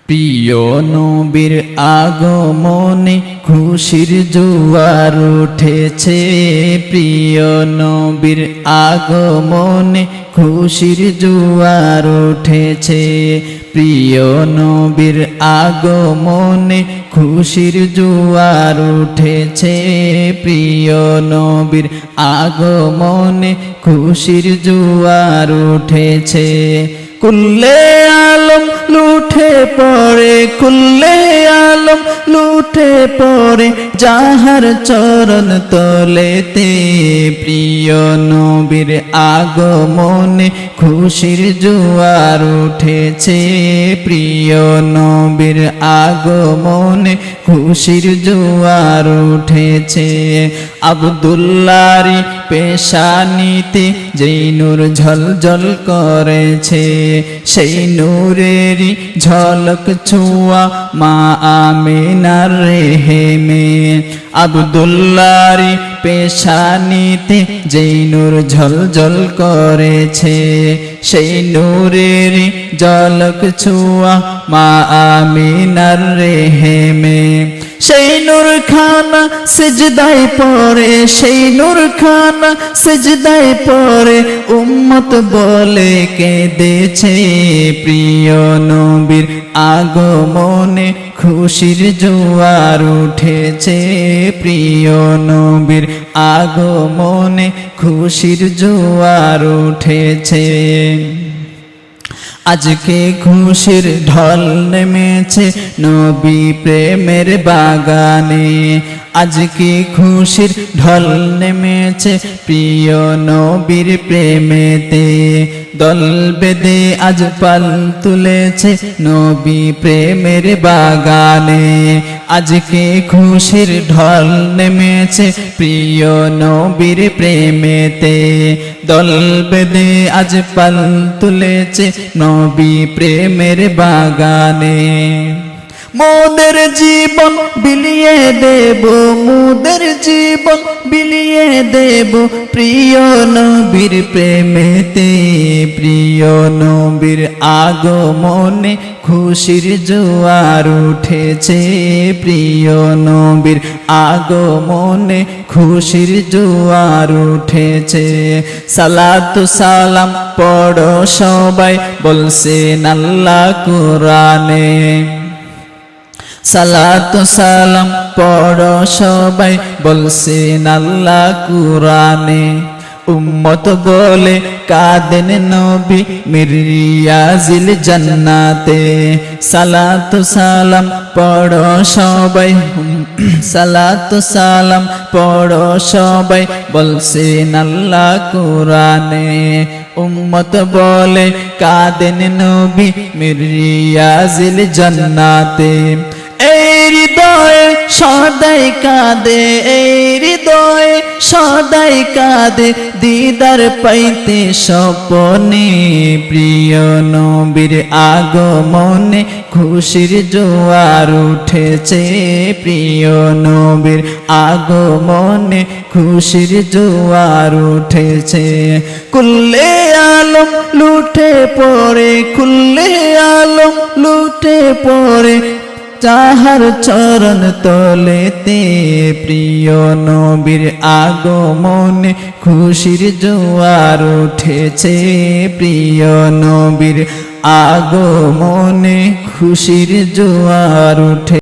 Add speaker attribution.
Speaker 1: প্রিয় নবীর আগমনে খুশির জোয়ার উঠেছে। প্রিয় নবীর আগমনে খুশির জোয়ার উঠেছে। প্রিয় নবীর আগমনে খুশির জোয়ার উঠেছে। প্রিয় নবীর আগমনে খুশির জোয়ার উঠেছে। কুল্লে আলম লুঠে পড়ে, কুল্লে আলম লুঠে পড়ে যাহার চরণ তলেতে। প্রিয় নবীর আগমনে খুশির জোয়ার উঠেছে। প্রিয় নবীর আগমনে খুশির জোয়ার উঠেছে। আব্দুল্লাহর পেশানিতে যেই নূর ঝলঝল করেছে, সেই নূরেরই ঝলক ছোঁয়া মা আমিনার রেহেমে। আব্দুল্লাহর পেশানিতে যেই নূর ঝলঝল করেছে, সেই নূরেরই ঝলক ছোঁয়া মা আমিনার রেহেমে। সেই নূর খানা সিজদায় পড়ে, সেই নূর খানা সিজদায় পড়ে উম্মত বলে কেঁদেছে। প্রিয় নবীর আগমনে খুশির জোয়ার উঠেছে। প্রিয় নবীর আগমনে খুশির জোয়ার উঠেছে। আজকে খুশির ঢল নেমেছে নবী প্রেমের বাগানে। আজকে খুশির ঢল নেমেছে প্রিয় নবীর প্রেমেতে। দল বেঁধে আজ পাল তুলেছে নবী প্রেমের বাগানে। আজকে খুশির ঢল নেমেছে প্রিয় নবীর প্রেমেতে। দল বেঁধে আজ পাল তুলেছে নবী প্রেমের বাগানে। মোদের জীবন বিলিয়ে দেব, মোদের জীবন বিলিয়ে দেব প্রিয় নবীর প্রেমেতে। প্রিয় নবীর আগমনে খুশির জোয়ার উঠেছে। প্রিয় নবীর আগমনে খুশির জোয়ার উঠেছে। সালাতু সালাম পড়ো সবাই বলছেন আল্লাহ কোরআনে। সালাতু সালাম পড়ো সবাই বলছেন আল্লাহ কোরআনে। উম্মত বলে কাঁদেন নবী মিরিয়াজিল জান্নাতে। সালাতু সালাম পড়ো সবাই, সালাতু সালাম পড়ো সবাই বলছেন আল্লাহ কোরআনে। উম্মত বলে কাঁদেন নবী মিরিয়াজিল জান্নাতে। এই হৃদয়ে সদাই কাঁদে, এই হৃদয়ে সদাই কাঁদে দিদার পাইতে স্বপনে। প্রিয় নবীর আগমনে খুশির জোয়ার উঠেছে। প্রিয় নবীর আগমনে খুশির জোয়ার উঠেছে। কুল্লে আলম লুঠে পড়ে, কুল্লে আলম লুঠে পড়ে যাহার চরণ তলেতে। প্রিয় নবীর আগমনে খুশির জোয়ার উঠেছে। প্রিয় নবীর আগমনে খুশির জোয়ার উঠে।